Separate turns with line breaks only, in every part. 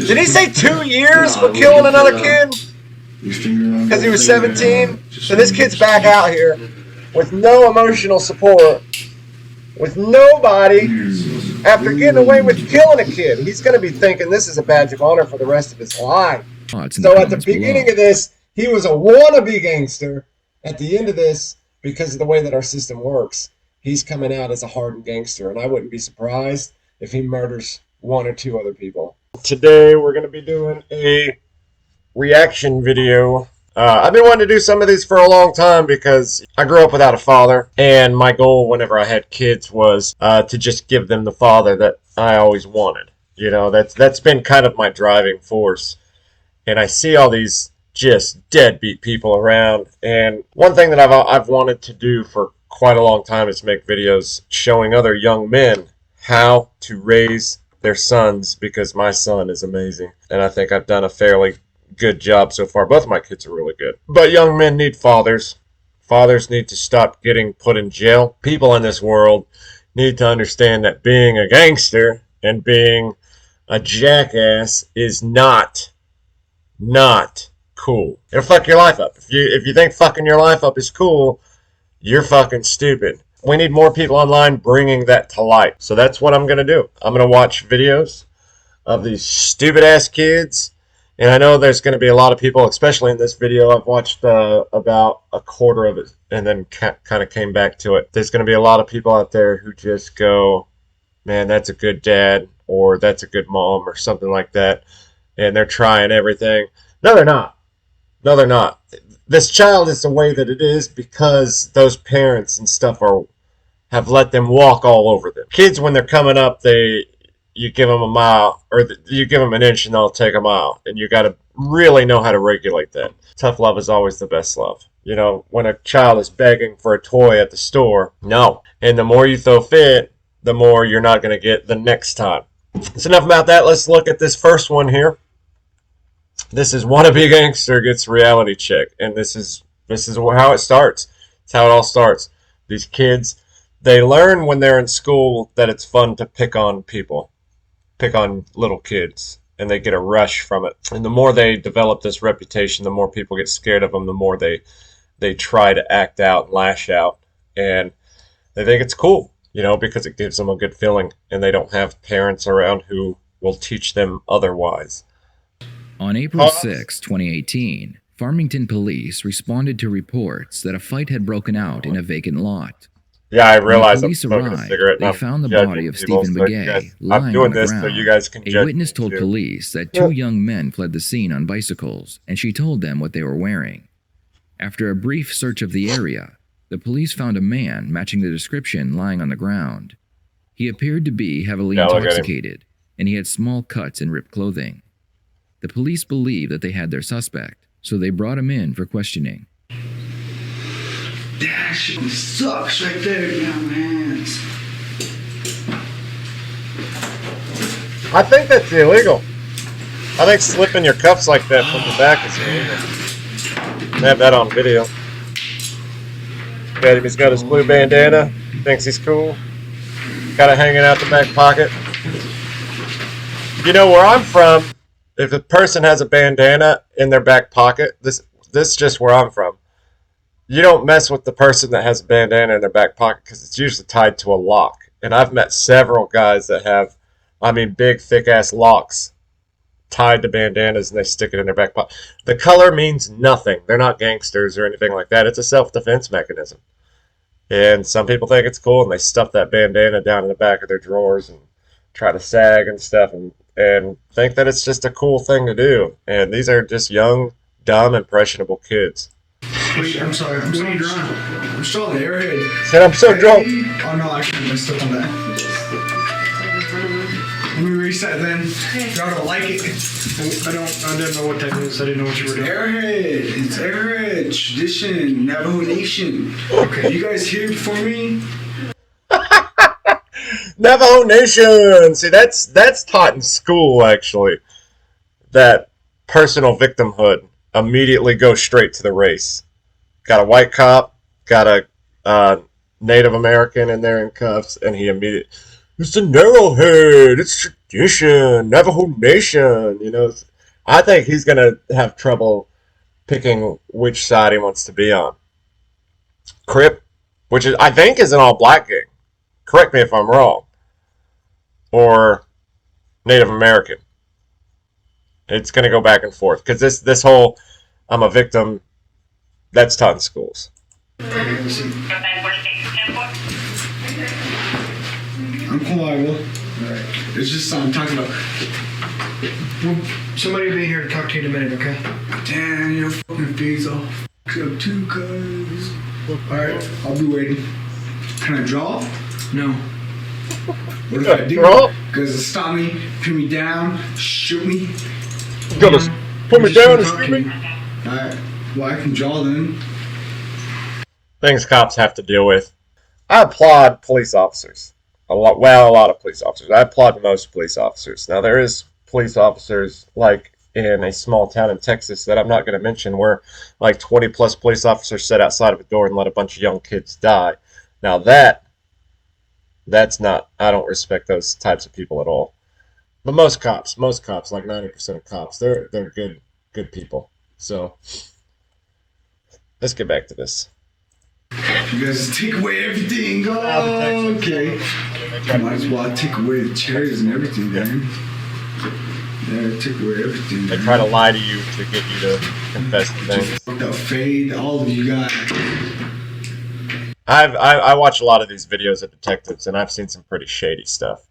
Did he say 2 years for killing another kid? Because he was 17? So this kid's back out here with no emotional support, with nobody, after getting away with killing a kid. He's going to be thinking this is a badge of honor for the rest of his life. So at the beginning of this, he was a wannabe gangster. At the end of this, because of the way that our system works, he's coming out as a hardened gangster, and I wouldn't be surprised if he murders 1 or 2 other people. Today we're going to be doing a reaction video. I've been wanting to do some of these for a long time because I grew up without a father, and my goal whenever I had kids was to just give them the father that I always wanted. You know, that's been kind of my driving force. And I see all these just deadbeat people around, and one thing that I've wanted to do for quite a long time is make videos showing other young men how to raise their sons, because my son is amazing, and I think I've done a fairly good job so far. Both of my kids are really good. But young men need fathers. Fathers need to stop getting put in jail. People in this world need to understand that being a gangster and being a jackass is not cool. It'll fuck your life up. If you think fucking your life up is cool, you're fucking stupid. We need more people online bringing that to light. So that's what I'm going to do. I'm going to watch videos of these stupid ass kids. And I know there's going to be a lot of people, especially in this video. I've watched about a quarter of it and then kind of came back to it. There's going to be a lot of people out there who just go, man, that's a good dad, or that's a good mom, or something like that. And they're trying everything. No, they're not. No, they're not. This child is the way that it is because those parents and stuff have let them walk all over them. Kids, when they're coming up, you give them a mile, or you give them an inch and they'll take a mile. And you got to really know how to regulate that. Tough love is always the best love. You know, when a child is begging for a toy at the store, no. And the more you throw fit, the more you're not going to get the next time. That's enough about that. Let's look at this first one here. This is wannabe gangster gets reality check, and this is how it starts. It's how it all starts. These kids, they learn when they're in school that it's fun to pick on people, pick on little kids, and they get a rush from it. And the more they develop this reputation, the more people get scared of them, the more they try to act out and lash out, and they think it's cool, you know, because it gives them a good feeling, and they don't have parents around who will teach them otherwise.
On April 6, 2018, Farmington police responded to reports that a fight had broken out in a vacant lot.
Yeah, I realize
when the police arrived, they found the body of Stephen Begay lying on the ground.
So you guys can
a witness told police that 2 young men fled the scene on bicycles, and she told them what they were wearing. After a brief search of the area, the police found a man matching the description lying on the ground. He appeared to be heavily intoxicated, and he had small cuts and ripped clothing. The police believed that they had their suspect, so they brought him in for questioning.
That shit sucks right there, down my hands.
I think that's illegal. I think slipping your cuffs like that from the back is illegal. They have that on video. Got him, he's got his blue bandana. Thinks he's cool. Got it hanging out the back pocket. You know where I'm from? If a person has a bandana in their back pocket, this is just where I'm from. You don't mess with the person that has a bandana in their back pocket because it's usually tied to a lock. And I've met several guys that have, big, thick-ass locks tied to bandanas, and they stick it in their back pocket. The color means nothing. They're not gangsters or anything like that. It's a self-defense mechanism. And some people think it's cool, and they stuff that bandana down in the back of their drawers and try to sag and stuff, and think that it's just a cool thing to do. And these are just young, dumb, impressionable kids.
Wait, I'm sorry. I'm so drunk. I'm still on the airhead.
Said I'm so drunk.
Oh no, I actually messed up on that. Let me reset then. Y'all don't like it. I didn't know what that is. I didn't know what you were doing. Airhead. It's Airhead. Tradition. Navajo Nation. Okay. You guys here before me?
Navajo Nation! See, that's taught in school, actually. That personal victimhood. Immediately go straight to the race. Got a white cop, got a Native American in there in cuffs, and he immediately, it's a narrowhead, it's Navajo Nation. You know, I think he's gonna have trouble picking which side he wants to be on. Crip, which is I think is an all-black gang. Correct me if I'm wrong. Or Native American. It's gonna go back and forth because this whole I'm a victim. That's taught in schools.
I'm cool, I will. Alright. It's just something I'm talking about. Well, somebody will be here to talk to you in a minute, okay? Damn, your fucking face all fucked up too, cuz. Alright, I'll be waiting. Can I draw? No. What if I do? Because it stop me, pin me down, shoot me.
You gonna put me down and shoot me?
Alright, well, I can draw then.
Things cops have to deal with. I applaud police officers. A lot of police officers. I applaud most police officers. Now, there is police officers, like in a small town in Texas that I'm not going to mention, where like 20 plus police officers sit outside of a door and let a bunch of young kids die. Now, that's not, I don't respect those types of people at all. But most cops, like 90% of cops, they're good people. So, let's get back to this.
You guys take away everything. Oh, okay. Might as well take away the chairs and everything, man. Yeah, take away everything.
They try to lie to you to get you to confess to things.
The fade, all of you guys.
I watch a lot of these videos of detectives, and I've seen some pretty shady stuff.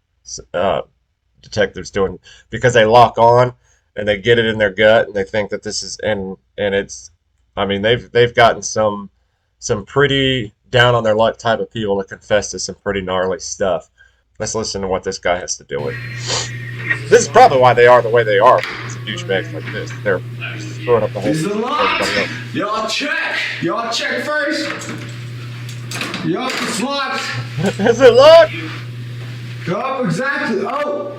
Detectives doing because they lock on and they get it in their gut and they think that this is and it's. I mean, they've gotten some pretty down on their luck type of people to confess to some pretty gnarly stuff. Let's listen to what this guy has to deal with. This is probably why they are the way they are. It's a douchebags like this. They're throwing up the whole.
Is it locked? Y'all check. Y'all check first. Yup, it's locked.
Is it locked?
Yup, exactly. Oh,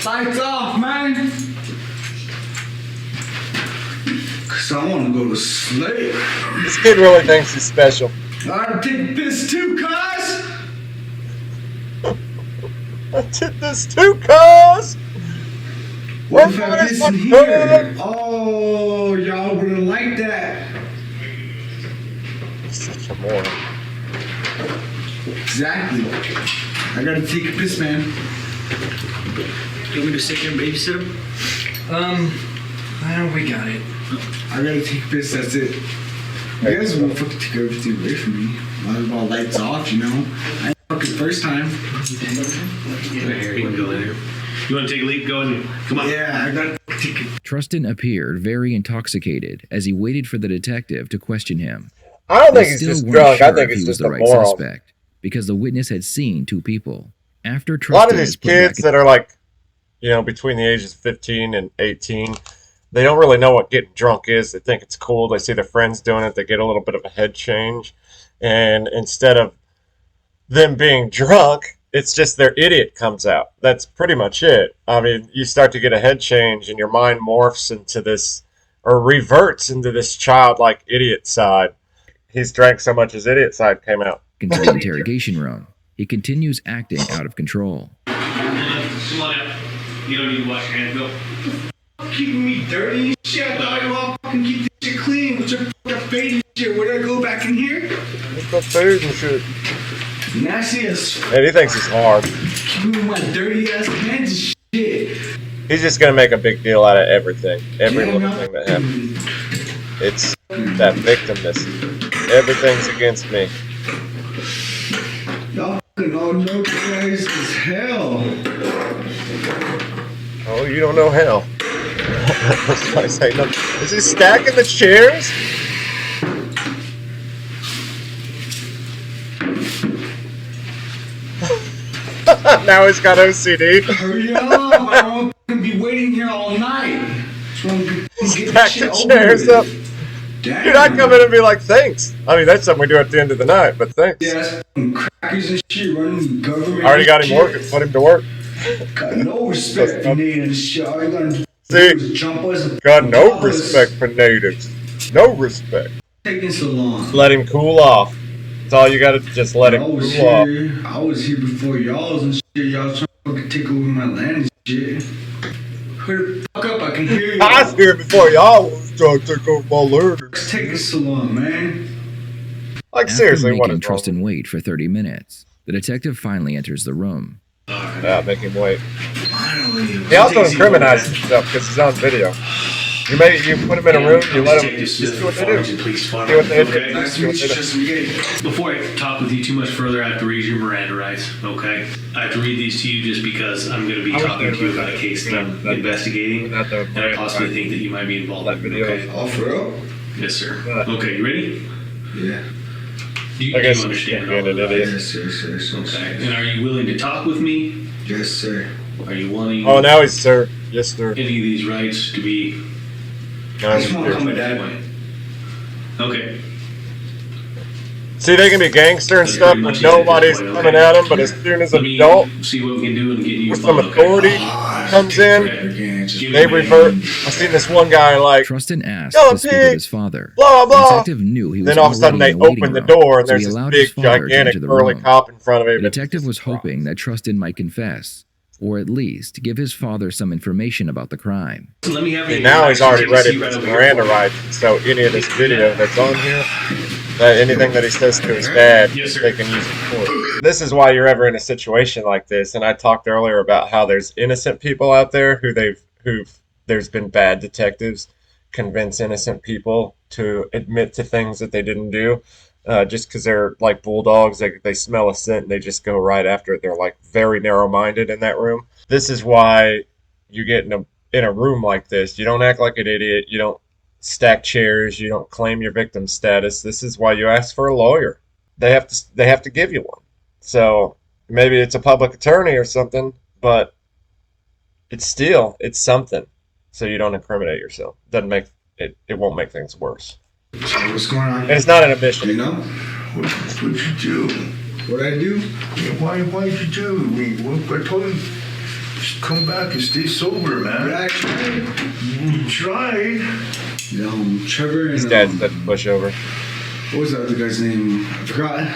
lights off, man. Cause I want to go to sleep.
This kid really thinks he's special.
I did this too, cuz.
I did this too, cuz.
What if I have this in here? Oh, y'all wouldn't like that.
Such a moron.
Exactly. I gotta take a piss, man.
You want me to sit here and babysit him?
We got it. I gotta take a piss, that's it. You guys won't fucking take everything away from me. Might as well lights off, you know? I ain't fucking first time.
Here, you can go in there. You want to take a leap? Go in. Come on.
Yeah, I gotta take a...
Trustin appeared very intoxicated as he waited for the detective to question him.
I don't
They
think he's
still
just
weren't
drunk. I
sure
think
if he
he's
was
just
the
a
right
moron.
suspect because the witness had seen two people. After
A lot
Trustin
of these
is put back
kids that are like, you know, between the ages of 15 and 18, they don't really know what getting drunk is. They think it's cool. They see their friends doing it. They get a little bit of a head change. And instead of them being drunk, it's just their idiot comes out. That's pretty much it. I mean, you start to get a head change and your mind morphs into this, or reverts into this childlike idiot side. He's drank so much his idiot side came out.
into the interrogation room. He continues acting out of control.
Come on out. You don't need to wash your hands. Go.
Keeping me dirty and shit. I thought you all fucking keep this shit clean with your fucking fade and shit. Where did I go back in here?
What's the food and shit?
Nasty as
And he thinks he's hard.
keeping me with my dirty ass hands and shit.
He's just going to make a big deal out of everything. Every
Damn,
little
y'all
thing that happens. It's that victimness. Everything's against me.
Y'all fucking all know guys as hell.
Oh, you don't know hell. That's why I say no. Is he stacking the chairs? Now he's got OCD.
Hurry up! I don't gonna be waiting here all night. Just wanna get this
Stack
shit
the
over
chairs
with.
up.
Damn.
Dude, I'd come in and be like, thanks. I mean, that's something we do at the end of the night, but thanks.
Yeah, that's fucking crackers and shit running government.
I already got him
shit.
working. Put him to work.
Got no respect for natives and shit. All you gonna do
See?
is jump us and
Got no
us.
respect for natives. No respect.
Taking so long.
Let him cool off. That's all you gotta just let him
I was
cool off.
here. I was here before y'all and shit. Y'all trying to fucking take over my land and shit. Hurry the fuck up, I can hear you.
I scared before y'all was trying to take over my learning.
What's taking so long, man?
Like,
After
seriously, what
making
is wrong?
Tristan wait for 30 minutes, the detective finally enters the room.
Yeah, make him wait.
Finally.
He also incriminates himself because he's on video. You put him in a room, you let him just do what they do. See what they do.
Nice to meet you, Tristan Micheal.
Before I talk with you too much further, I have to read your Miranda rights, okay? I have to read these to you just because I'm going to be talking to you about a case that I'm investigating, and I possibly think that you might be involved in it, okay?
Oh, for real?
Yes, sir. Okay, you ready?
Yeah.
You
I guess
understand
being an idiot.
Yes, yes.
Okay, and are you willing to talk with me?
Yes, sir.
Are you wanting
Oh, now he's sir. Yes, sir.
any of these rights to be...
Now
I
he's
just want to
here.
call my dad.
Okay.
See, they can be gangster and
That's
stuff
pretty
when
much
nobody's
it.
coming at them, but as soon as
Let
an
me
adult
see what we can do and get you
with some
involved,
authority
Ah,
comes
take
in,
forever again. Just
Give
they
me-
revert. I've seen this one guy like,
Tristan asked
Yo,
to speak
pig!
with his father.
blah,
The
blah.
detective knew he was
Then all of a sudden
already
they
in the waiting
open the
room,
door and
so he
there's this
allowed
big,
his father to
gigantic,
enter the
burly
room.
cop in front of him.
The
and
detective
it's
was
just
hoping that Tristan might confess, or at least give his father some information about the crime.
Let me have
See,
you-
now he's already
take a
ready
seat
for
right
his
over here
Miranda
for me.
rights. So any of this video that's on here, that anything that he says to his dad,
Yes, sir.
they can use it for. This is why you're ever in a situation like this. And I talked earlier about how there's innocent people out there who there's been bad detectives convince innocent people to admit to things that they didn't do. Just because they're like bulldogs, they smell a scent and they just go right after it. They're like very narrow-minded in that room. This is why you get in a room like this. You don't act like an idiot. You don't stack chairs. You don't claim your victim status. This is why you ask for a lawyer. They have to give you one. So maybe it's a public attorney or something, but it's something. So you don't incriminate yourself. Doesn't make it. It won't make things worse.
So what's going on?
And it's not an admission.
You know?
What'd you do?
What I do?
Yeah, why'd you do? I told him, just come back and stay sober, man.
Yeah, I tried.
You tried.
Trevor and
His dad said to push over.
what was the other guy's name? I forgot.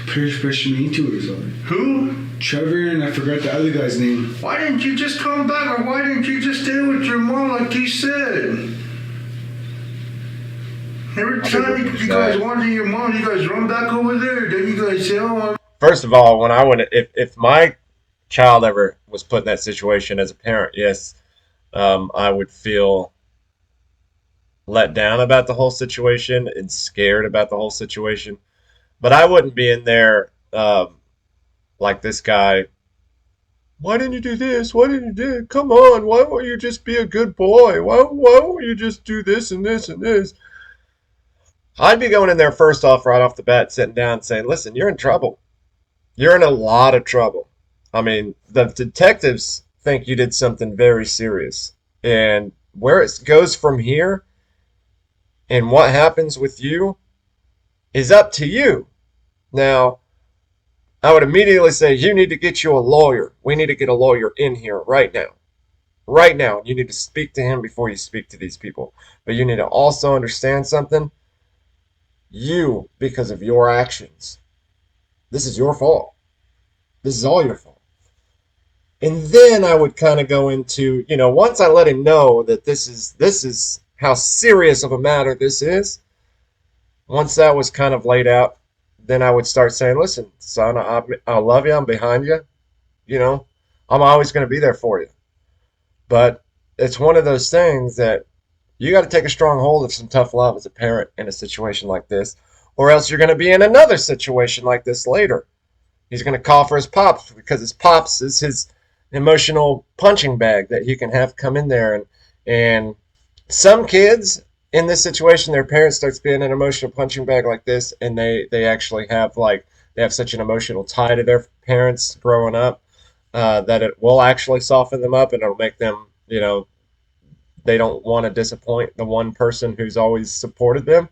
Pushing me into it or something.
Who?
Trevor and I forgot the other guy's name.
Why didn't you just come back, or why didn't you just stay with your mom like you said? Every time you guys wanted your mom, you guys run back over there. Then you guys say, "Oh,
First of all, when I went, if my child ever was put in that situation as a parent, yes, I would feel let down about the whole situation and scared about the whole situation. But I wouldn't be in there like this guy. Why didn't you do this? Why didn't you do it? Come on, why won't you just be a good boy? Why won't you just do this and this and this? I'd be going in there first off, right off the bat, sitting down and saying, listen, you're in trouble. You're in a lot of trouble. I mean, the detectives think you did something very serious. And where it goes from here and what happens with you is up to you. Now, I would immediately say, you need to get you a lawyer. We need to get a lawyer in here right now. Right now. You need to speak to him before you speak to these people. But you need to also understand something. You, because of your actions, this is your fault. This is all your fault. And then I would kind of go into, once I let him know that this is how serious of a matter this is, once that was kind of laid out, then I would start saying, listen, son, I love you. I'm behind you. I'm always going to be there for you. But it's one of those things that you got to take a strong hold of some tough love as a parent in a situation like this, or else you're going to be in another situation like this later. He's going to call for his pops because his pops is his emotional punching bag that he can have come in there. And some kids in this situation, their parents starts being an emotional punching bag like this, and they actually have they have such an emotional tie to their parents growing up that it will actually soften them up, and it'll make them, they don't want to disappoint the one person who's always supported them.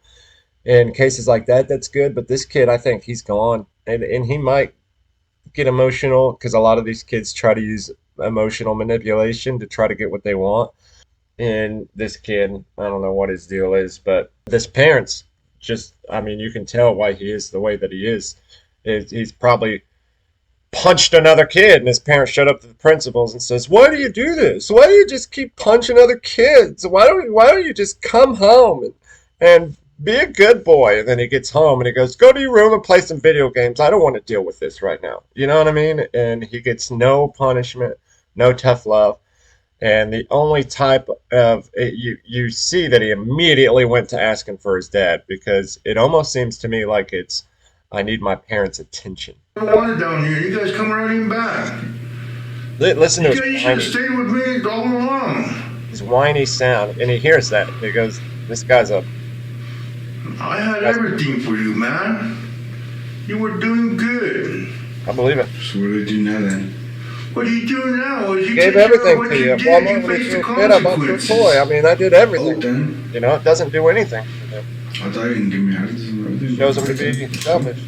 In cases like that, that's good. But this kid, I think he's gone, and he might get emotional because a lot of these kids try to use emotional manipulation to try to get what they want. And this kid, I don't know what his deal is, but this parent's just, you can tell why he is the way that he is. He's probably punched another kid, and his parents showed up to the principals and says, "Why do you do this? Why do you just keep punching other kids? Why don't you just come home and be a good boy?" And then he gets home and he goes, "Go to your room and play some video games. I don't want to deal with this right now." You know what I mean? And he gets no punishment, no tough love. And the only type of you see that he immediately went to asking for his dad, because it almost seems to me like it's, I need my parents' attention.
I don't want it down here. You guys come running back.
Listen to
You guys should have stayed with me all along.
his whiny sound, and he hears that. He goes, "This guy's a..."
I had everything for you, man. You were doing good.
I believe it.
So what do they do now then?
What are you doing now? You
Gave
take care of
everything
what
to
you
you.
did,
Well,
you
when
face
you
the
were a kid, I bought you a
consequences.
toy. I mean, I did
Oh,
everything.
then.
You know, it doesn't do anything for them.
I thought you didn't give me everything.
It shows them to be selfish.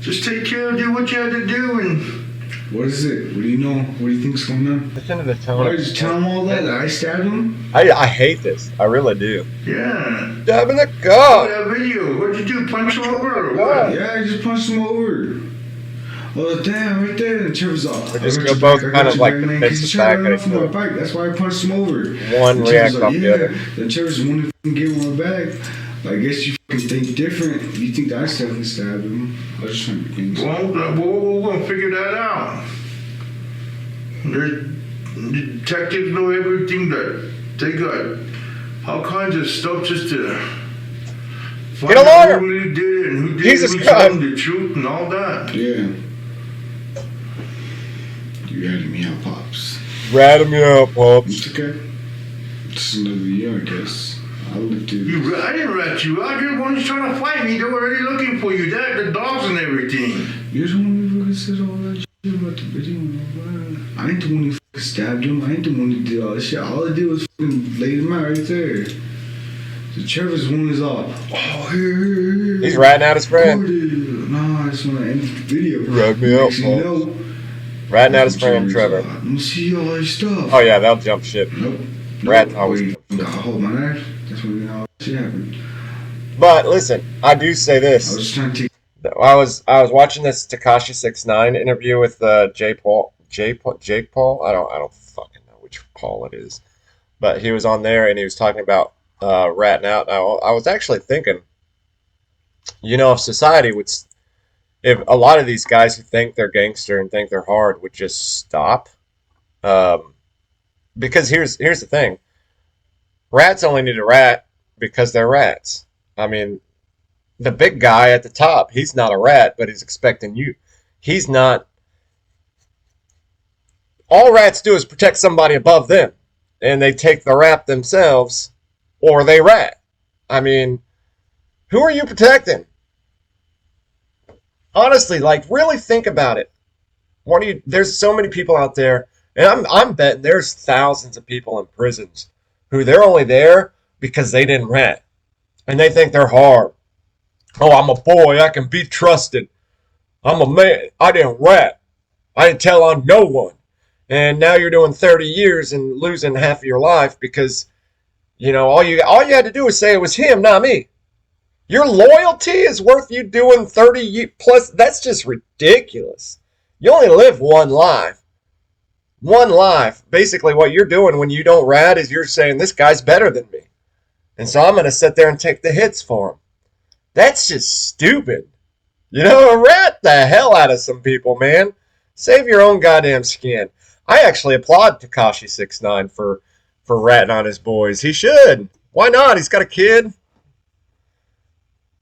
Just take care of what you had to do, and
What is it? What do you know? What do you think's going on?
Listen to the tone.
Why just tell him all that I stabbed him?
I hate this. I really do.
yeah.
Stab in the
Oh,
gut.
that video. What'd you do? Punch him over or what?
Yeah, I just punched him over. Oh damn! Right there, and Trevor's off.
They just
I got
go
your
both
back, I
kind
got
of
your
like
back, man,
defensive
'cause he tried to
back
run
at
off from my
each
bike. That's why I punched him over.
One
And
react
Trevor's
off the other.
Then Trevor's wanted to get him on my back. I guess you fucking think different. You think that I definitely stabbed him? I was just trying to be gangster.
Well, we're gonna figure that out. The detectives know everything that they got. All kinds of stuff just to find
Get a lawyer.
out who really did it and who did
Jesus
it, who's
God.
telling the truth and all that.
Yeah. You had me out, pops.
Rat me out, Pops.
It's okay. It's another year, I guess. I lived through.
I didn't rat you out. You're the one who's trying to fight me. They were already looking for you. They had the dogs and everything.
You're the one who fucking said all that shit about the video. I ain't the one who fucking stabbed him. I ain't the one who did all that shit. All I did was fucking lay him out right there. So Trevor's one is off. Oh, here.
He's ratting out his friend.
No, I just want to end the video.
Rat me out,
Next thing you
Pops.
know,
Ratting out his friend, Trevor.
I'm gonna see all that stuff.
Oh yeah, they'll jump ship.
Nope.
Rat always
Wait,
jump
I
ship.
hold my knife. That's when all that shit happened.
But listen, I do say
I
this.
was just trying to take.
I was watching this Tekashi 6ix9ine interview with Jake Paul. I don't fucking know which Paul it is, but he was on there and he was talking about ratting out. I was actually thinking, you know, if society would, if a lot of these guys who think they're gangster and think they're hard would just stop, because here's the thing, rats only need a rat because they're rats. I mean, the big guy at the top, he's not a rat, but he's expecting you. He's not. All rats do is protect somebody above them, and they take the rap themselves, or they rat. I mean, who are you protecting? Honestly, like, really think about it. What do you? There's so many people out there, and I'm betting there's thousands of people in prisons who they're only there because they didn't rat, and they think they're hard. Oh, I'm a boy. I can be trusted. I'm a man. I didn't rat. I didn't tell on no one. And now you're doing 30 years and losing half of your life because, you know, all you had to do was say it was him, not me. Your loyalty is worth you doing 30 plus. That's just ridiculous. You only live one life. One life. Basically, what you're doing when you don't rat is you're saying, this guy's better than me. And so I'm going to sit there and take the hits for him. That's just stupid. You know, rat the hell out of some people, man. Save your own goddamn skin. I actually applaud Tekashi 6ix9ine for ratting on his boys. He should. Why not? He's got a kid.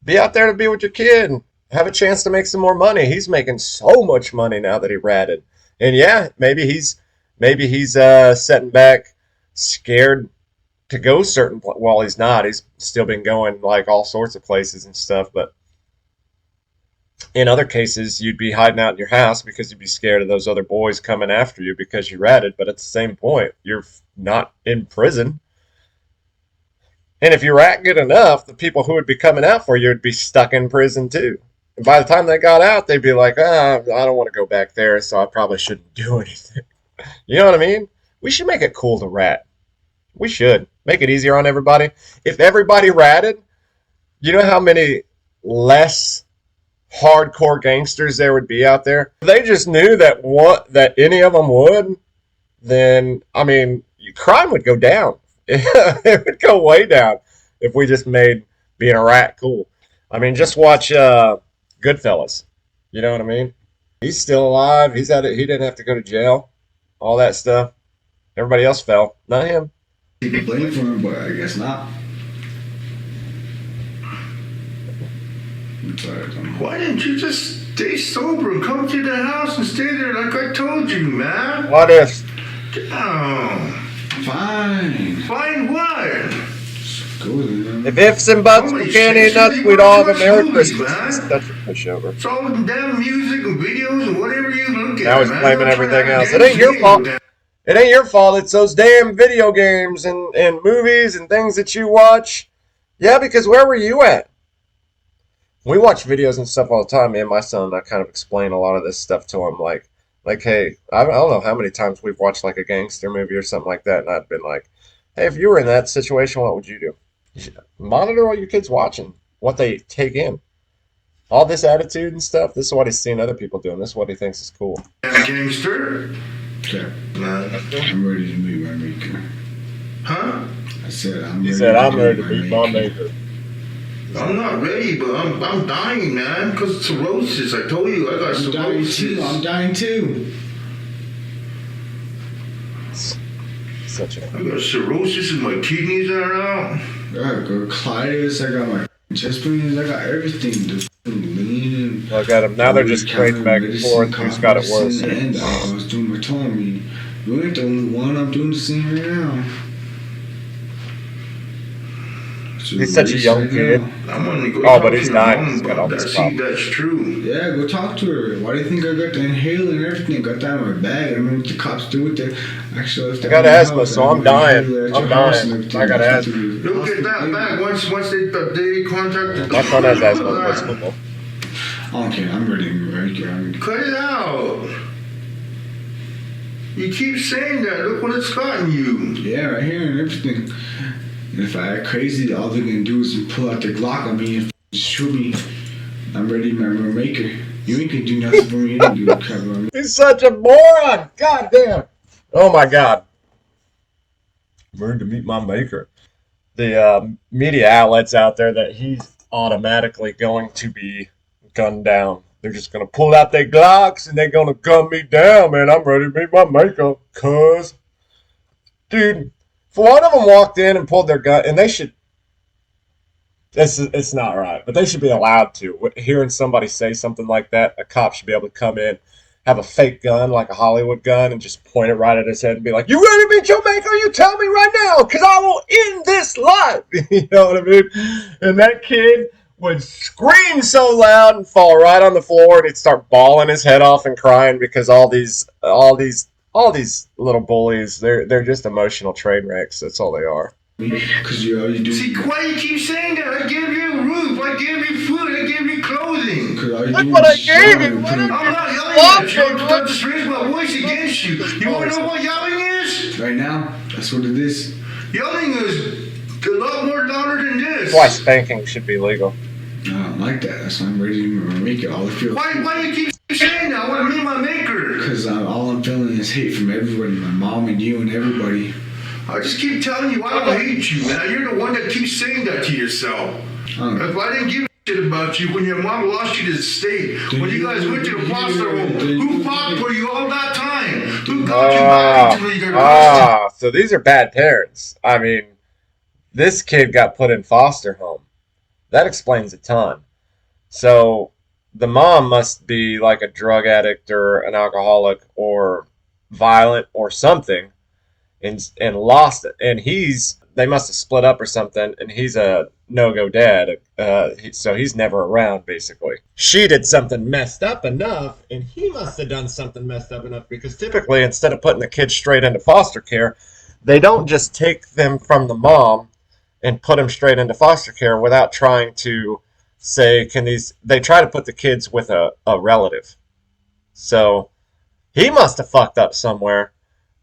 Be out there to be with your kid and have a chance to make some more money. He's making so much money now that he ratted. And yeah, maybe he's sitting back scared to go certain, well, he's not. He's still been going like all sorts of places and stuff, but in other cases, you'd be hiding out in your house because you'd be scared of those other boys coming after you because you ratted. But at the same point, you're not in prison. And if you rat good enough, the people who would be coming out for you would be stuck in prison too. And by the time they got out, they'd be like, I don't want to go back there, so I probably shouldn't do anything. You know what I mean? We should make it cool to rat. We should. Make it easier on everybody. If everybody ratted, you know how many less hardcore gangsters there would be out there. If they just knew that any of them would, then, I mean, crime would go down. It would go way down if we just made being a rat cool. I mean, just watch Goodfellas. You know what I mean? He's still alive. He didn't have to go to jail. All that stuff. Everybody else fell, not him.
You can blame for him, but I guess not.
Why didn't you just stay sober and come to the house and stay there like I told you, man?
What if?
Damn.
Fine.
Fine what?
Go then.
If ifs and buts were candy and nuts, we'd all have a Merry Christmas. That's a pushover.
It's all the damn music and videos and whatever you look at.
Now he's
man.
blaming everything else. It
Damn
ain't your
shit.
fault. It ain't your fault. It's those damn video games and movies and things that you watch. Yeah, because where were you at? We watch videos and stuff all the time. Me and my son, I kind of explain a lot of this stuff to him. Like, hey, I don't know how many times we've watched like a gangster movie or something like that, and I've been like, hey, if you were in that situation, what would you do? You should monitor what your kid's watching, what they take in. All this attitude and stuff, this is what he's seeing other people doing. This is what he thinks is cool.
Gangster?
Okay.
Nah.
I'm ready to meet my maker.
Huh?
I said
I'm ready to beat my maker.
I'm not ready, but I'm dying, man, because of cirrhosis. I told you I got cirrhosis.
I'm dying too.
Such a...
I got cirrhosis and my kidneys are out.
I got colitis, I got my chest pains, I got everything. The lean.
Look at them. Now they're just trading back and forth. Who's got it worse?
And I was doing my tummy. You ain't the only one. I'm doing the same right now.
He's such a young kid.
I'm gonna go
Oh, but he's dying. He's got all
that's,
this problem.
that's true.
Yeah, go talk to her. Why do you think I got the inhaler and everything? Got that in my bag. I mean, what the cops do with it. Actually,
I got asthma, so I'm dying. I'm dying. I got asthma.
You'll get that back once they contact.
My son has asthma. Plays football.
Okay, I'm ready.
Cut it out. You keep saying that. Look what it's gotten you.
Yeah, right here and everything. And if I act crazy, all they're gonna do is pull out their Glock on me and shoot me. I'm ready, my maker. You ain't gonna do nothing for me. You ain't gonna do crap on me.
He's such a moron. God damn. Oh my God. I'm ready to meet my maker. The media outlets out there that he's automatically going to be gunned down. They're just gonna pull out their Glocks and they're gonna gun me down, man. I'm ready to meet my maker, cuz. Dude, if one of them walked in and pulled their gun, and they should, it's not right, but they should be allowed to. Hearing somebody say something like that, a cop should be able to come in, have a fake gun, like a Hollywood gun, and just point it right at his head and be like, you ready to meet your maker? You tell me right now, because I will end this life. You know what I mean? And that kid would scream so loud and fall right on the floor, and he'd start bawling his head off and crying because all these little bullies, they're just emotional train wrecks. That's all they are.
Because you already do.
See, why you keep saying that? I gave you a roof, I gave you food, I gave you clothing.
Look what I gave you. What
I'm not yelling at you. I'm just raising my voice against you. You want to know what yelling is?
Right now, that's what it is.
Yelling is a lot more louder than this.
That's why spanking should be legal.
No, I don't like that. That's why I'm ready to make it. All I feel.
Why you keep saying that? I want to meet my maker.
Because all I'm feeling is hate from everybody. My mom and you and everybody.
I just keep telling you, I don't hate you, man. You're the one that keeps saying that to yourself. If I didn't give a shit about you when your mom lost you to the state, when you guys went to the foster home, who fought for you all that time? Who got you back into your
so these are bad parents. I mean, this kid got put in foster home. That explains a ton. So the mom must be like a drug addict or an alcoholic or violent or something, and lost it. And they must have split up or something, and he's a no-go dad. So he's never around, basically. She did something messed up enough, and he must have done something messed up enough, because typically, instead of putting the kids straight into foster care, they don't just take them from the mom and put them straight into foster care without trying to say, they try to put the kids with a relative. So he must have fucked up somewhere.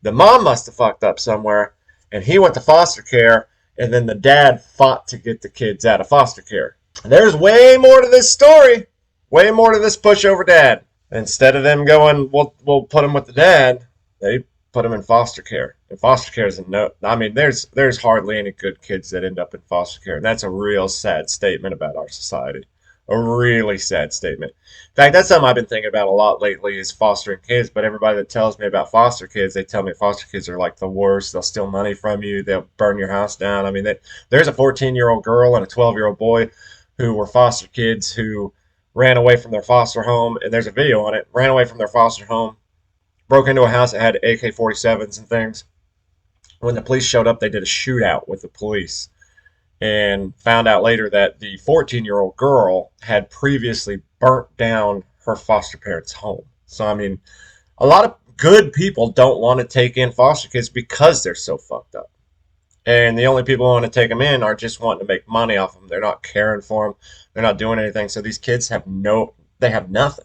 The mom must have fucked up somewhere, and he went to foster care, and then the dad fought to get the kids out of foster care. There's way more to this story. Way more to this pushover dad. Instead of them going, we'll put him with the dad, they put him in foster care. And foster care is a no. I mean, there's hardly any good kids that end up in foster care, and that's a real sad statement about our society. A really sad statement. In fact, that's something I've been thinking about a lot lately is fostering kids. But everybody that tells me about foster kids, they tell me foster kids are like the worst. They'll steal money from you. They'll burn your house down. I mean, there's a 14-year-old girl and a 12-year-old boy who were foster kids who ran away from their foster home, and there's a video on it. Ran away from their foster home, broke into a house that had AK-47s and things. When the police showed up, they did a shootout with the police and found out later that the 14-year-old girl had previously burnt down her foster parents' home. So, I mean, a lot of good people don't want to take in foster kids because they're so fucked up. And the only people who want to take them in are just wanting to make money off them. They're not caring for them. They're not doing anything. So these kids have nothing.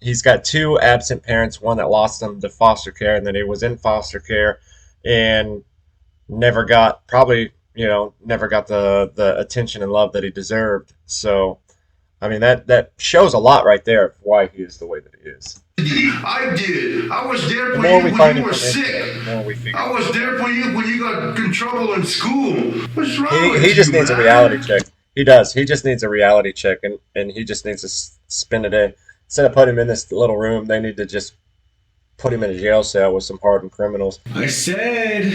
He's got 2 absent parents, one that lost him to foster care, and then he was in foster care and never got the attention and love that he deserved. So, I mean, that shows a lot right there of why he is the way that he is.
I did. I was there for you when you were sick. I was there for you when you got in trouble in school. What's wrong with you?
He just needs a reality check. He does. He just needs a reality check, and he just needs to spend a day. Instead of putting him in this little room, they need to just put him in a jail cell with some hardened criminals.
I said,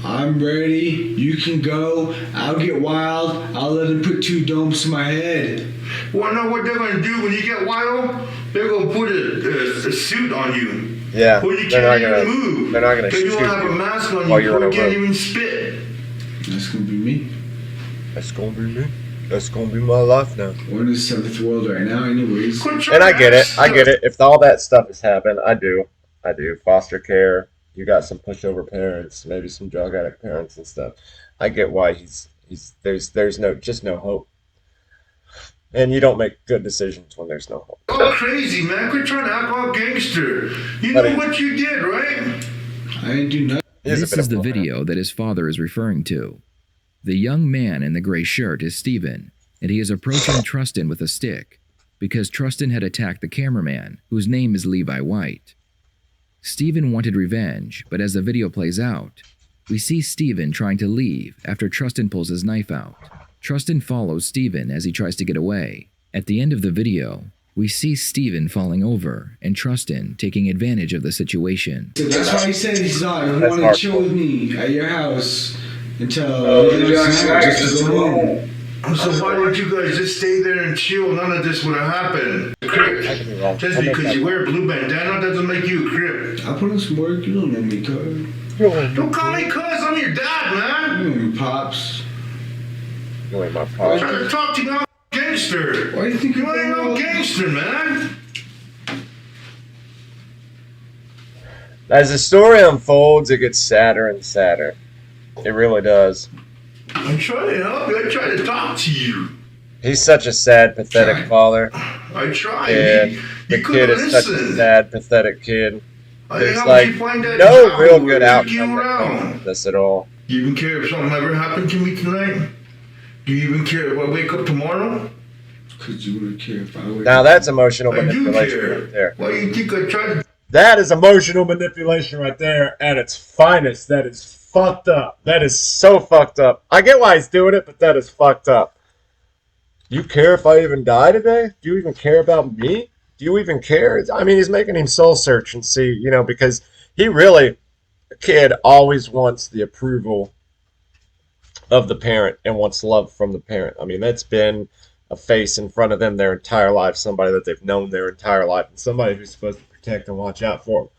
I'm ready. You can go. I'll get wild. I'll let them put 2 domes to my head.
Wanna know what they're gonna do when you get wild? They're gonna put a suit on you.
Yeah.
Well, you can't even move.
They're not gonna shoot
you. Because you don't have a mask on you. You can't even spit.
That's gonna be me.
That's gonna be me. That's gonna be my life now.
We're in the 7th world right now, anyways.
And I get it. If all that stuff has happened, I do. Foster care. You got some pushover parents, maybe some drug addict parents and stuff. I get why there's no hope. And you don't make good decisions when there's no hope.
Oh, crazy, man. Quit trying to act all gangster. You know what you did, right?
I didn't do nothing.
This is the video that his father is referring to. The young man in the gray shirt is Steven, and he is approaching Trustin with a stick because Trustin had attacked the cameraman, whose name is Levi White. Steven wanted revenge, but as the video plays out, we see Steven trying to leave after Trustin pulls his knife out. Trustin follows Steven as he tries to get away. At the end of the video, we see Steven falling over and Trustin taking advantage of the situation.
So that's why he said he's not. He wanted to chill with me at your house until just to go home.
So why didn't you guys just stay there and chill? None of this would have happened. Just because you wear a blue bandana doesn't make you a crip.
I put in some work. You don't know me, cuz.
Don't call me cuz. I'm your dad, man.
You know me, pops.
You ain't my
I'm
pops.
trying to talk to you now, gangster.
Why do you think
you ain't no gangster, man?
As the story unfolds, it gets sadder and sadder. It really does.
I'm trying to help you. I try to talk to you.
He's such a sad, pathetic father.
I tried.
And the kid is such a sad, pathetic kid. There's
helped
like
you find that
no
job
real
where
good
you
outcome
came
that comes
around.
from this at all.
Do you even care if something ever happened to me tonight? Do you even care if I wake up tomorrow?
Because you wouldn't care if I wake
Now
up.
that's emotional
I do
manipulation
care.
right there.
Why do you think I tried to...
That is emotional manipulation right there at its finest. That is fucked up. That is so fucked up. I get why he's doing it, but that is fucked up. You care if I even die today? Do you even care about me? Do you even care? I mean, he's making him soul search and see, because he really, the kid always wants the approval of the parent and wants love from the parent. I mean, that's been a face in front of them their entire life, somebody that they've known their entire life, and somebody who's supposed to protect and watch out for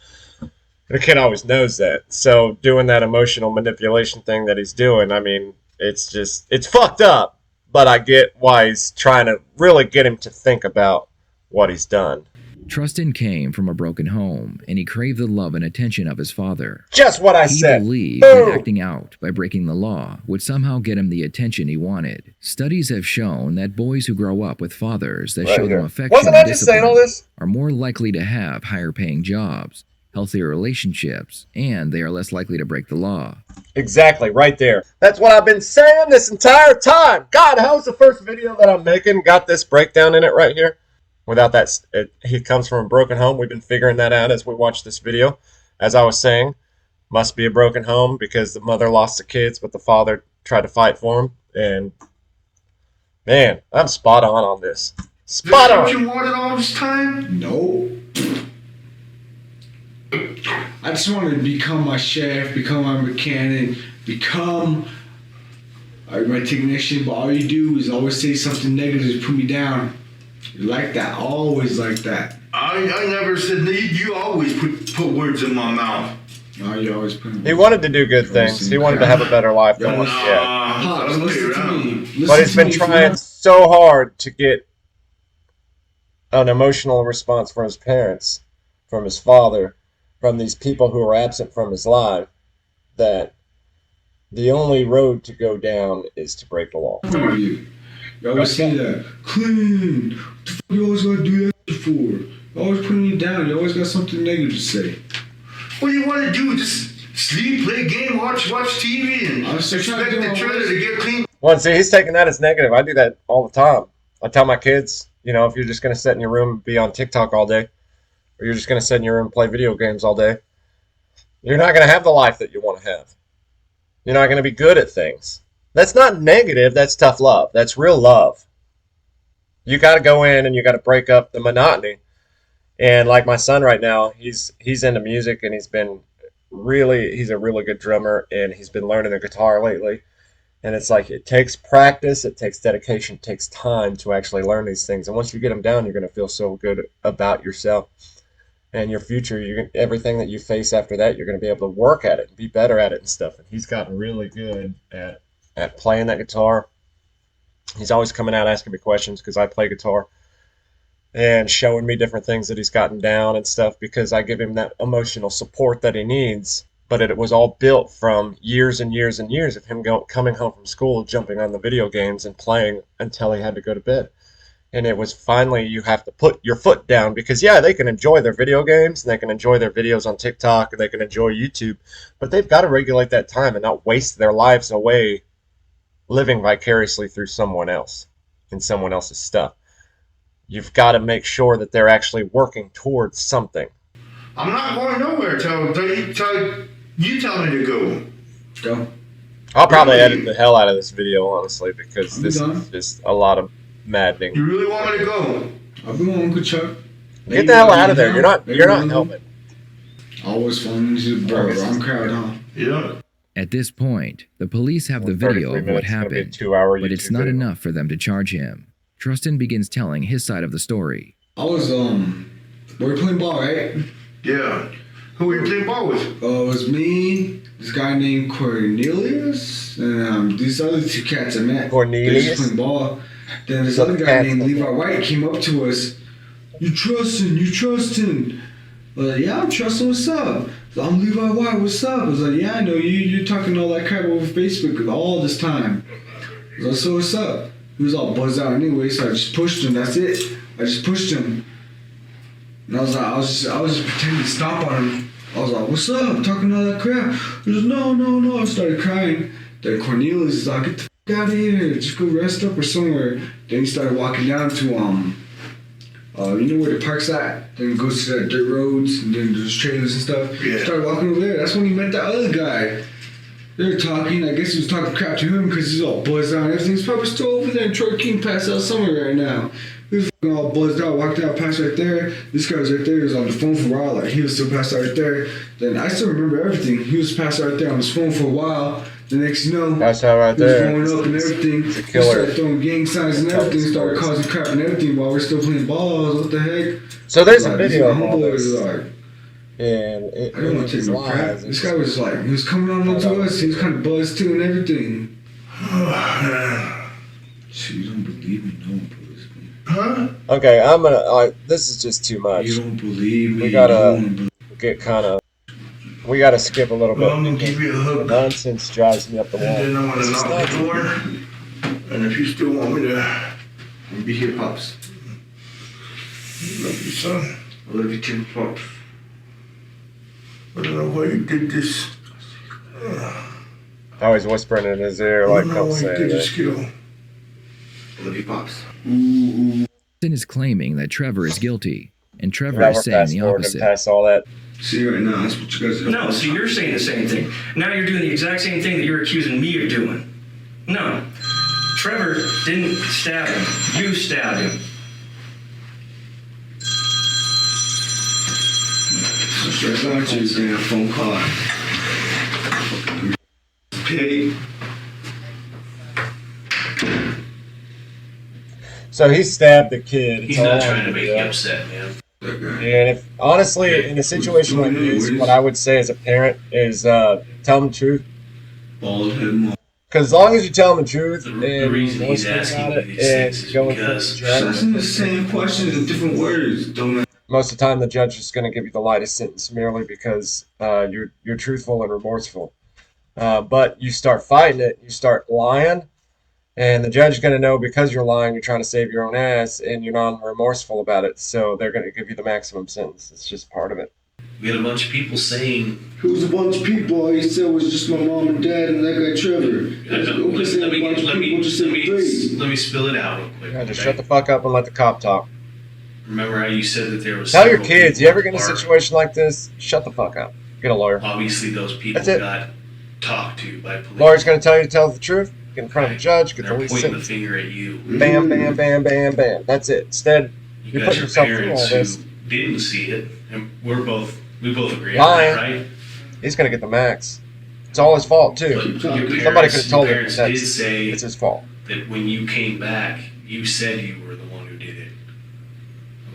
them. And the kid always knows that. So doing that emotional manipulation thing that he's doing, I mean, it's fucked up, but I get why he's trying to really get him to think about what he's done.
Trustin came from a broken home, and he craved the love and attention of his father.
Just what I
He
said.
believed
Boom.
that acting out by breaking the law would somehow get him the attention he wanted. Studies have shown that boys who grow up with fathers that
Right
show
here.
them affection
Wasn't
and
I just saying all
discipline
this?
are more likely to have higher-paying jobs, healthier relationships, and they are less likely to break the law.
Exactly, right there. That's what I've been saying this entire time. God, how's the first video that I'm making got this breakdown in it right here? Without that, he comes from a broken home. We've been figuring that out as we watch this video. As I was saying, must be a broken home because the mother lost the kids, but the father tried to fight for him. And man, I'm spot on this. Spot on.
Is this what you wanted all this time?
No. I just wanted to become my chef, become my mechanic, become my technician, but all you do is always say something negative to put me down. You like that, always like that.
I never said you always put words in my mouth.
Oh, you always put.
He wanted to do good things. He wanted to have a better life than what he had.
Pops, listen to me.
But he's been trying so hard to get an emotional response from his parents, from his father, from these people who are absent from his life, that the only road to go down is to break the law.
You always say that. Clean. What the fuck you always gotta do that for? You always putting you down. You always got something negative to say.
What do you want to do? Just sleep, play game, watch TV, and expect the trailer to get clean?
Well, see, he's taking that as negative. I do that all the time. I tell my kids, you know, if you're just going to sit in your room and be on TikTok all day, or you're just going to sit in your room and play video games all day, you're not going to have the life that you want to have. You're not going to be good at things. That's not negative. That's tough love. That's real love. You got to go in and you got to break up the monotony. And like my son right now, he's into music, and he's a really good drummer, and he's been learning the guitar lately. And it's like, it takes practice, it takes dedication, it takes time to actually learn these things. And once you get them down, you're going to feel so good about yourself and your future. Everything that you face after that, you're going to be able to work at it and be better at it and stuff. And he's gotten really good at playing that guitar. He's always coming out asking me questions because I play guitar, and showing me different things that he's gotten down and stuff, because I give him that emotional support that he needs. But it was all built from years and years and years of him coming home from school, jumping on the video games and playing until he had to go to bed. And it was finally, you have to put your foot down, because yeah, they can enjoy their video games and they can enjoy their videos on TikTok and they can enjoy YouTube, but they've got to regulate that time and not waste their lives away living vicariously through someone else and someone else's stuff. You've got to make sure that they're actually working towards something.
I'm not going nowhere till you tell me to go.
Go.
I'll probably edit the hell out of this video, honestly, because this is just a lot of maddening.
You really want me to go?
I'll be on Uncle Chuck.
Get the hell out of there. You're not helping.
Always falling into the wrong crowd, huh?
Yeah.
At this point, the police have the video of what happened, but it's not enough for them to charge him. Trustin begins telling his side of the story.
I was, we were playing ball, right?
Yeah. Who were you playing ball with?
It was me, this guy named Cornelius, and these other two cats I met.
Cornelius?
They just playing ball. Then this other guy named Levi White came up to us. You trusting? I was like, yeah, I'm trusting, what's up? So, I'm Levi White, what's up? I was like, yeah, I know you, you're talking all that crap over Facebook all this time. I was like, so what's up? He was all buzzed out anyway, so I just pushed him. That's it. I just pushed him. And I was just pretending to stomp on him. I was like, what's up? Talking all that crap. He was no. I started crying. Then Cornelius is like, get the f*** out of here. Just go rest up or somewhere. Then he started walking down to, you know where the park's at? Then he goes to that dirt roads, and then there's trailers and stuff. Yeah. He started walking over there. That's when he met that other guy. They were talking. I guess he was talking crap to him because he's all buzzed out and everything. He's probably still over there in Troy King passed out somewhere right now. He was all buzzed out, walked out, passed right there. This guy was right there. He was on the phone for a while. Like, he was still passed out right there. Then I still remember everything. He was passed out right there on his phone for a while. The next, you know,
passed out right there.
He was going up and everything.
He
started throwing gang signs and everything. Started causing crap and everything while we're still playing balls. What the heck?
So there's a video of all this.
Like,
and
I didn't want to take no crap. This guy was like, he was coming on to us. He was kind of buzzed too and everything. Shit, you don't believe me? No one believes me.
Huh?
Okay, this is just too much.
You don't believe me?
We gotta we gotta skip a little bit.
Well, I'm gonna give you a hug.
The nonsense drives me up the wall.
And then I'm gonna knock the door. And if you still want me to,
I'll be here, Pops.
Love you, son.
I love you too, Pops.
I don't know why you did this.
Always whispering in his ear, like,
I don't know
don't
why
say
you did this,
anything.
kiddo.
I love you, Pops.
Ooh.
Trustin is claiming that Trevor is guilty, and Trevor
Now
is
we're
saying
fast
the
forwarding
opposite.
past all that.
See, right now, that's what you guys are.
No, so you're saying the same thing. Now you're doing the exact same thing that you're accusing me of doing. No. Trevor didn't stab him. You stabbed him.
So stress out to this damn phone call. Pig.
So he stabbed the kid.
He's
It's
not
all
trying
on
to make
video.
you upset, man.
And if honestly, in a situation like this, what I would say as a parent is tell them the truth.
Bald head mom.
Because as long as you tell them the truth and
The reason
you're
he's
listening
asking
about
me
it
these things
and
is
going for the
because
judge,
Asking the same questions in different words. Don't matter.
most of the time the judge is going to give you the lightest sentence merely because you're truthful and remorseful. But you start fighting it, you start lying, and the judge is going to know because you're lying, you're trying to save your own ass, and you're non-remorseful about it. So they're going to give you the maximum sentence. It's just part of it.
We had a bunch of people saying,
It was a bunch of people. All he said was just my mom and dad and that guy Trevor. Don't just say a bunch of people, just say three.
let me spill it out real quick.
Yeah, just
okay?
shut the fuck up and let the cop talk.
Remember how you said that there was
Tell your
several
kids,
people
you ever get in a
at the park?
situation like this, shut the fuck up. Get a lawyer.
Obviously, those people
That's it.
got talked to by police.
Lawyer's going to tell you to tell the truth. Get in front of a judge, get
And
the
they're
least
pointing the
sentence.
finger at you.
Bam, bam, bam, bam, bam. That's it. Instead,
You
you
got
put
your
yourself through all
parents
this.
who didn't see it, and we both agree
Lying.
on that, right?
He's going to get the max. It's all his fault, too.
But your
Somebody could
parents,
have told
your
him
parents
that
did say
it's his fault.
that when you came back, you said you were the one who did it.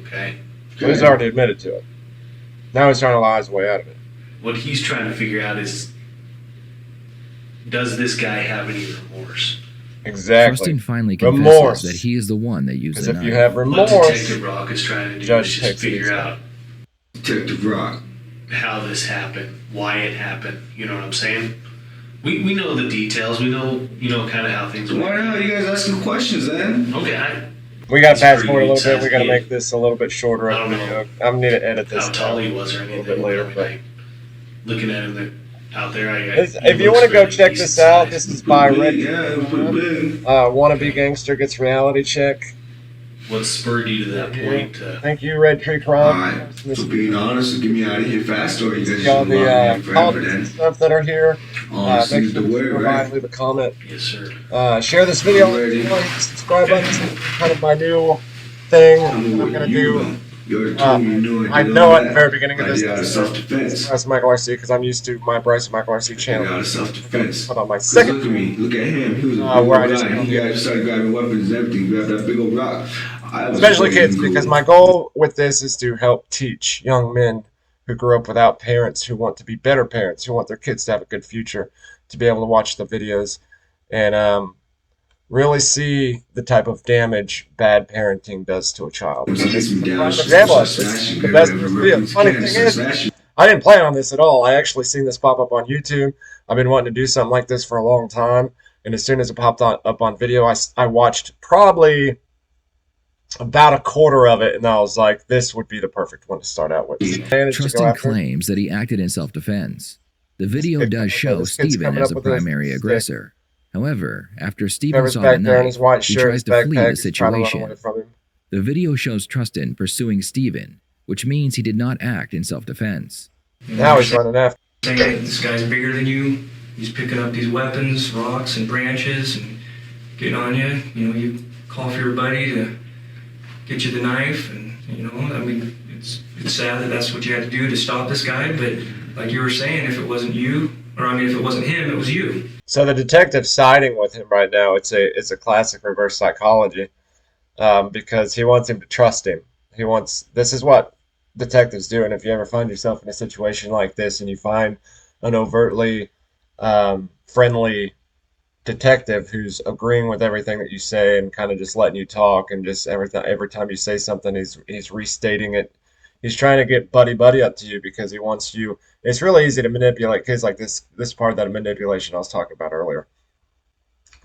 Okay?
So he's already admitted to it. Now he's trying to lie his way out of it.
What he's trying to figure out is, does this guy have any remorse?
Exactly.
Trustin finally
Remorse.
confesses that he is the one that used
Because
the
if
knife.
you have
What
remorse,
Detective Rock is trying to do
Judge
is just
takes it
figure
easy.
out
Detective Rock.
how this happened, why it happened. You know what I'm saying? We know the details. We know kind of how things
Why
work.
not? You guys asking questions, then?
Okay,
we got to
It's
fast
pretty
forward a little
good
bit. We got to
size
make this a little bit shorter.
I don't know
I'm going to need to edit this
how tall
down
he was or
a little
anything.
bit later.
I mean,
But
looking at him out there,
if you want to go check this out, this is by Red.
Yeah, it was pretty big.
Wannabe Gangster Gets Reality Check.
What spurred you to that point?
Thank you, Red Tree Crime.
Alright, so being honest, get me out of here fast, or you guys
All
just lock me
the
in forever
comments
then.
and stuff that are here.
Honesty
Make
is
sure
the
to
way,
provide,
right?
leave a comment.
Yes, sir.
Share this video.
I'm ready.
Hit the subscribe button. It's kind of my new thing.
I'm
What I'm
with
gonna
you,
do.
though. You're told you know it.
I
did
know
all
at the
that.
very beginning of
I
this.
did out of self-defense.
Bryson Micheal RC because I'm used to my Bryson Micheal RC
I did
channel.
out of self-defense.
Put on my
'Cause
second.
look at me. Look at him. He was a big
where I
old
just
guy. He got started grabbing weapons and everything. Grabbed that big old rock. I was
Especially
afraid
kids,
to go-
because my goal with this is to help teach young men who grew up without parents, who want to be better parents, who want their kids to have a good future, to be able to watch the videos and really see the type of damage bad parenting does to a child.
So
This
this
is
me
the
down.
prime
Start
example of
smashing,
this. The
grab
best
whatever
video.
weapons
Funny
you can,
thing
start
is,
smashing.
I didn't plan on this at all. I actually seen this pop up on YouTube. I've been wanting to do something like this for a long time, and as soon as it popped up on video, I watched probably about a quarter of it, and I was like, this would be the perfect one to start out with. Managed to go
Trustin
after it.
claims that he acted in self-defense. The video
kid-
does show
this kid's
Stephen
coming
as
up
a
with a
primary
stick.
aggressor. However, after Stephen
Trevor's
saw the
back there in his
knife,
white
he
shirt,
tries
his
to flee the
backpack, he's trying to run
situation.
away from him.
The video shows Trustin pursuing Stephen, which means he did not act in self-defense.
Now he's running after.
Saying that this guy's bigger than you. He's picking up these weapons, rocks, and branches, and getting on you. You know, you call for your buddy to get you the knife, and I mean, it's sad that that's what you had to do to stop this guy. But like you were saying, if it wasn't you, or I mean, if it wasn't him, it was you.
So the detective's siding with him right now. It's a classic reverse psychology, because he wants him to trust him. This is what detectives do. And if you ever find yourself in a situation like this and you find an overtly friendly detective who's agreeing with everything that you say and kind of just letting you talk, and just every time you say something, he's restating it. He's trying to get buddy up to you because he wants you. It's really easy to manipulate kids like this. This part of that manipulation I was talking about earlier.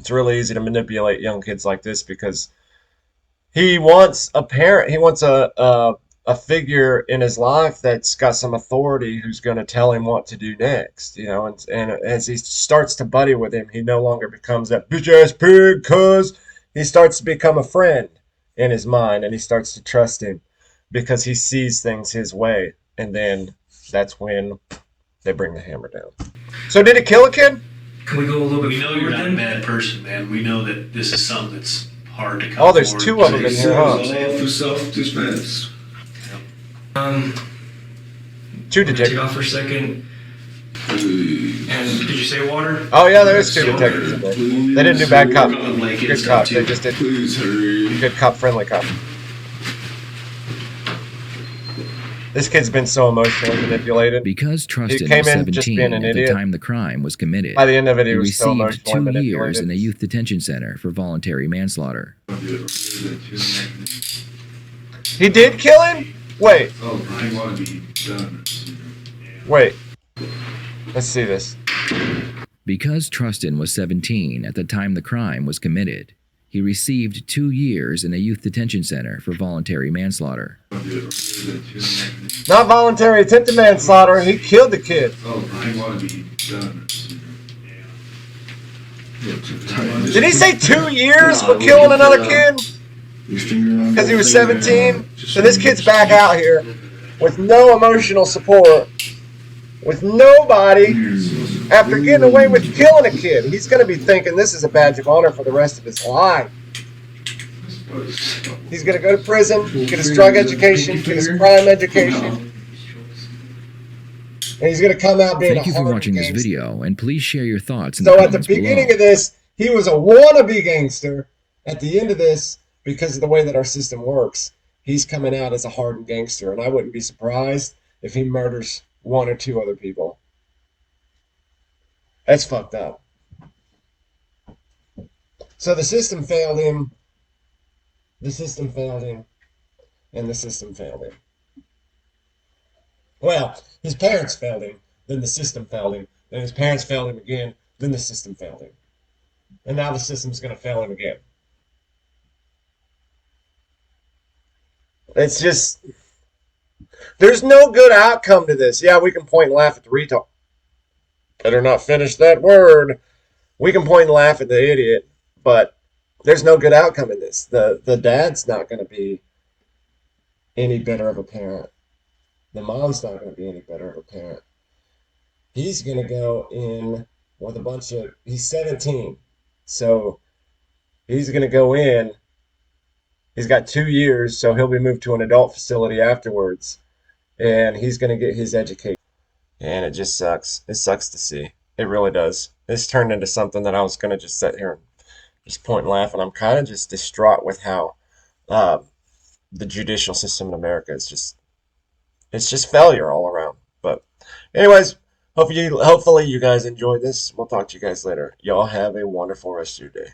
It's really easy to manipulate young kids like this because he wants a parent. He wants a figure in his life that's got some authority, who's going to tell him what to do next. And as he starts to buddy with him, he no longer becomes that bitch ass pig, cuz he starts to become a friend. in his mind, and he starts to trust him because he sees things his way. And then that's when they bring the hammer down. So did it kill a kid?
Can we go a little bit
We know
forward
you're not a
then?
bad person, man. We know that this is something that's hard to come
Oh, there's
forward
two of them
to.
in here, huh?
All for self-defense.
Two
Take
detectives.
off for a second. And did you say water?
Oh yeah, there's two detectives in there. They didn't do bad cop,
Work on the blanket and
good
stuff,
cop.
too.
They just did
Please hurry.
good cop, friendly cop. This kid's been so emotionally manipulated.
Because Trustin
came
was
in just
17
being an
at the
idiot.
time the crime was committed,
By the end of it, he
he
was so
received
emotionally
2 years
manipulated.
in a youth detention center for voluntary manslaughter.
He did kill him? Wait,
Oh, I want to be done.
wait. Let's see this.
Because Trustin was 17 at the time the crime was committed, he received 2 years in a youth detention center for voluntary manslaughter.
Not voluntary attempted manslaughter. He killed the kid.
Oh, I want to be done.
Did he say 2 years for killing another kid? Because he was 17? So this kid's back out here with no emotional support, with nobody, after getting away with killing a kid. He's going to be thinking this is a badge of honor for the rest of his life. He's going to go to prison, get his drug education, get his crime education, and he's going to come out being
Thank
a
you for
hardened
watching this
gangster.
video, and please share your thoughts in
So
the
at the
comments
beginning
below.
of this, he was a wannabe gangster. At the end of this, because of the way that our system works, he's coming out as a hardened gangster, and I wouldn't be surprised if he murders 1 or 2 other people. That's fucked up. So the system failed him. The system failed him. And the system failed him. Well, his parents failed him. Then the system failed him. Then his parents failed him again. Then the system failed him. And now the system's going to fail him again. It's just... There's no good outcome to this. Yeah, we can point and laugh at the retard. Better not finish that word. We can point and laugh at the idiot, but there's no good outcome in this. The dad's not going to be any better of a parent. The mom's not going to be any better of a parent. He's going to go in with a bunch of... He's 17, so he's going to go in. He's got 2 years, so he'll be moved to an adult facility afterwards, and he's going to get his education. And it just sucks. It sucks to see. It really does. This turned into something that I was going to just sit here and just point and laugh, and I'm kind of just distraught with how the judicial system in America is just, it's just failure all around. But anyways, hopefully you guys enjoyed this. We'll talk to you guys later. Y'all have a wonderful rest of your day.